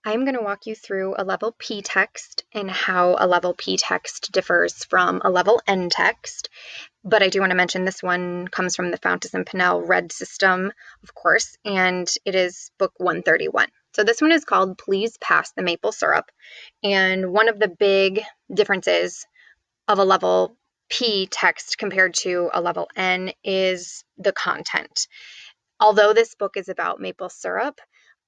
I'm going to walk you through a level P text and how a level P text differs from a level N text. But I do want to mention this one comes from the Fountas and Pinnell Read System, of course, and it is book 131. So this one is called Please Pass the Maple Syrup. And one of the big differences of a level P text compared to a level N is the content. Although this book is about maple syrup,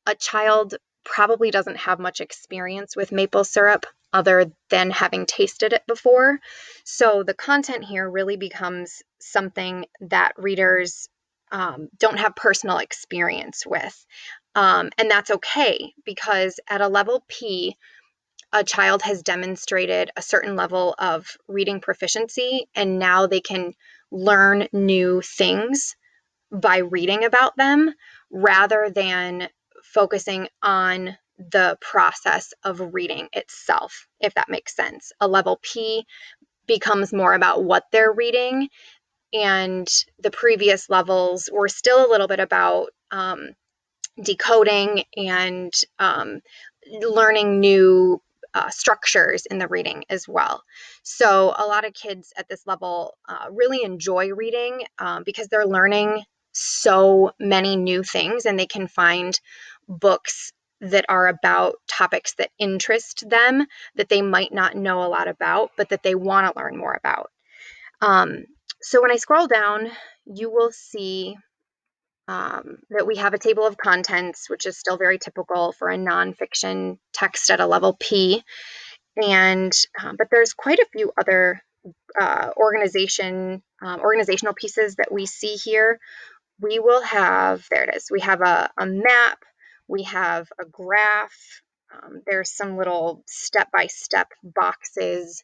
a child probably doesn't have much experience with maple syrup other than having tasted it before. So the content here really becomes something that readers don't have personal experience with. And that's okay because at a level P, a child has demonstrated a certain level of reading proficiency, and now they can learn new things by reading about them rather than focusing on the process of reading itself, if that makes sense. A level P becomes more about what they're reading, and the previous levels were still a little bit about decoding and learning new structures in the reading as well. So a lot of kids at this level really enjoy reading because they're learning so many new things, and they can find books that are about topics that interest them that they might not know a lot about, but that they want to learn more about. Um, so when I scroll down, you will see that we have a table of contents, which is still very typical for a nonfiction text at a level P. And but there's quite a few other organizational pieces that we see here. We will have, there it is, we have a map, we have a graph, there's some little step-by-step boxes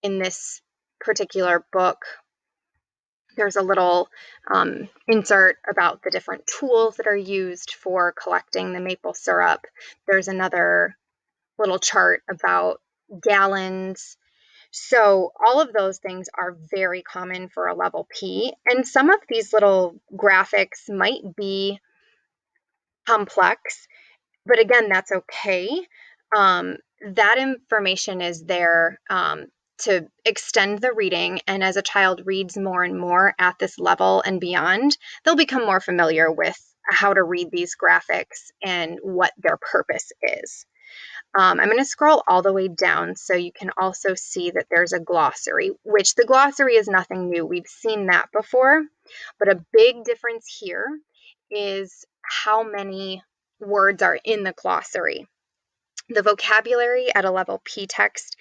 in this particular book. There's a little insert about the different tools that are used for collecting the maple syrup. There's another little chart about gallons. So all of those things are very common for a level P. And some of these little graphics might be complex, but again, that's okay. That information is there to extend the reading, and as a child reads more and more at this level and beyond, they'll become more familiar with how to read these graphics and what their purpose is. I'm going to scroll all the way down so you can also see that there's a glossary, which the glossary is nothing new. We've seen that before, but a big difference here is how many words are in the glossary. The vocabulary at a level P text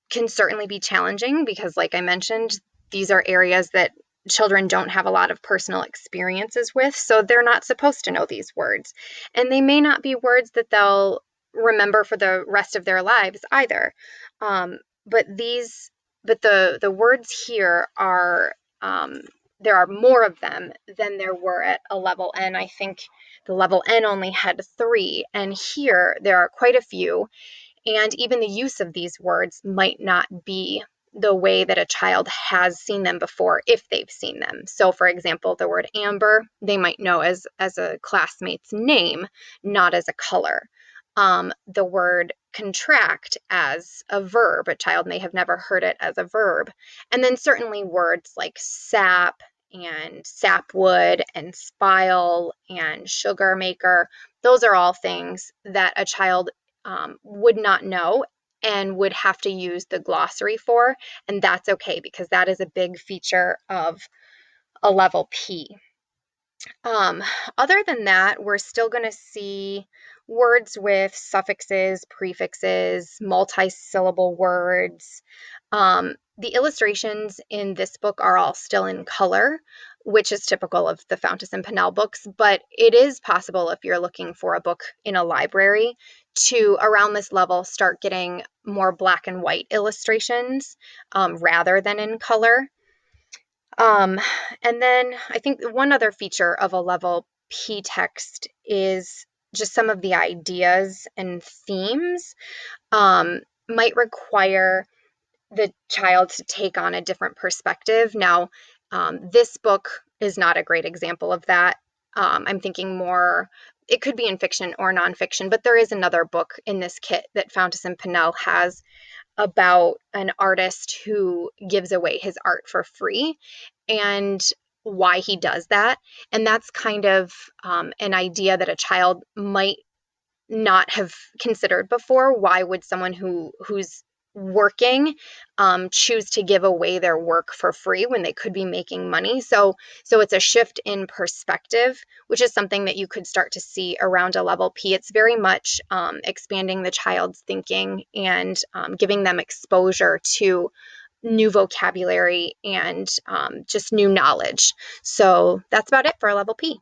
can certainly be challenging because, like I mentioned, these are areas that children don't have a lot of personal experiences with, so they're not supposed to know these words. And they may not be words that they'll remember for the rest of their lives either. But the words here are there are more of them than there were at a level N. I think the level N only had 3, and here there are quite a few. And even the use of these words might not be the way that a child has seen them before, if they've seen them. So, for example, the word amber, they might know as a classmate's name, not as a color. The word contract as a verb, a child may have never heard it as a verb. And then certainly words like sap and sapwood and spile and sugar maker, those are all things that a child would not know and would have to use the glossary for, and that's okay because that is a big feature of a level P. Other than that, we're still going to see words with suffixes, prefixes, multi-syllable words. The illustrations in this book are all still in color, which is typical of the Fountas and Pinnell books, but it is possible if you're looking for a book in a library to, around this level, start getting more black and white illustrations rather than in color. And then I think one other feature of a level P text is just some of the ideas and themes might require the child to take on a different perspective. Now, this book is not a great example of that. I'm thinking more it could be in fiction or nonfiction, but there is another book in this kit that Fountas and Pinnell has about an artist who gives away his art for free and why he does that. And that's kind of an idea that a child might not have considered before. Why would someone who's working choose to give away their work for free when they could be making money? So it's a shift in perspective, which is something that you could start to see around a level P. It's very much expanding the child's thinking and giving them exposure to new vocabulary and just new knowledge. So that's about it for a level P.